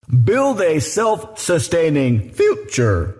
Build a self-sustaining future.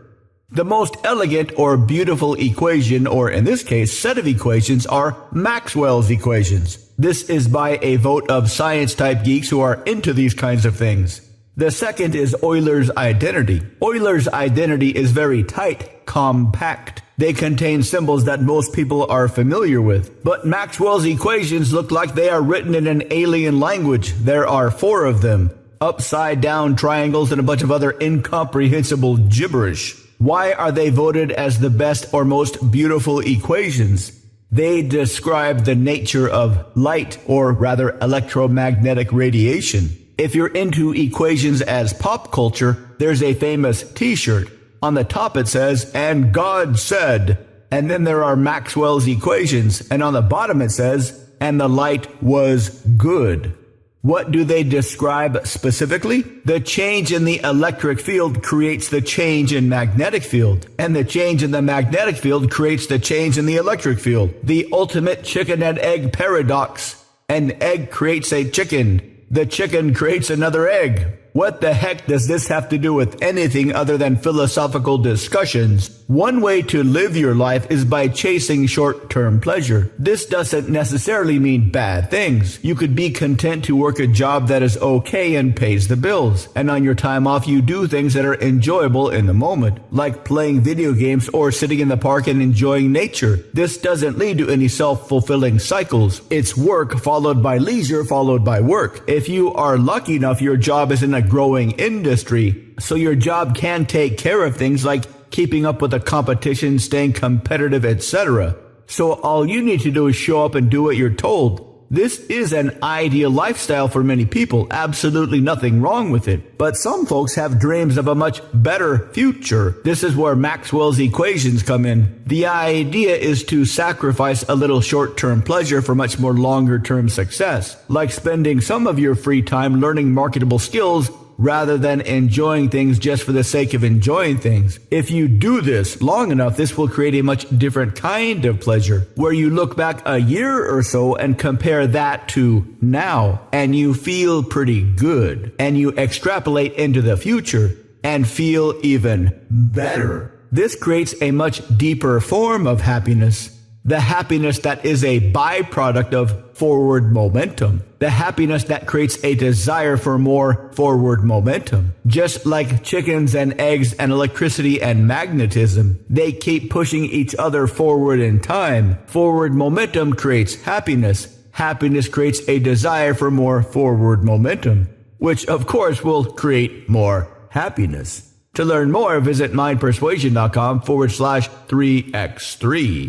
The most elegant or beautiful equation, or in this case, set of equations, are Maxwell's equations. This is by a vote of science-type geeks who are into these kinds of things. The second is Euler's identity. Euler's identity is very tight, compact. They contain symbols that most people are familiar with. But Maxwell's equations look like they are written in an alien language. There are 4 of them. Upside-down triangles and a bunch of other incomprehensible gibberish. Why are they voted as the best or most beautiful equations? They describe the nature of light, or rather electromagnetic radiation. If you're into equations as pop culture, there's a famous t-shirt. On the top it says, "And God said," and then there are Maxwell's equations, and on the bottom it says, "And the light was good." What do they describe specifically? The change in the electric field creates the change in magnetic field, and the change in the magnetic field creates the change in the electric field. The ultimate chicken and egg paradox. An egg creates a chicken. The chicken creates another egg. What the heck does this have to do with anything other than philosophical discussions? One way to live your life is by chasing short-term pleasure. This doesn't necessarily mean bad things. You could be content to work a job that is okay and pays the bills. And on your time off, you do things that are enjoyable in the moment, like playing video games or sitting in the park and enjoying nature. This doesn't lead to any self-fulfilling cycles. It's work followed by leisure followed by work. If you are lucky enough, your job is in a growing industry, so your job can take care of things like keeping up with the competition, staying competitive, etc. So all you need to do is show up and do what you're told. This is an ideal lifestyle for many people, absolutely nothing wrong with it. But some folks have dreams of a much better future. This is where Maxwell's equations come in. The idea is to sacrifice a little short-term pleasure for much more longer-term success, like spending some of your free time learning marketable skills rather than enjoying things just for the sake of enjoying things. If you do this long enough, this will create a much different kind of pleasure, where you look back a year or so and compare that to now, and you feel pretty good, and you extrapolate into the future and feel even better. This creates a much deeper form of happiness. The happiness that is a byproduct of forward momentum. The happiness that creates a desire for more forward momentum. Just like chickens and eggs and electricity and magnetism, they keep pushing each other forward in time. Forward momentum creates happiness. Happiness creates a desire for more forward momentum, which of course will create more happiness. To learn more, visit mindpersuasion.com/3x3.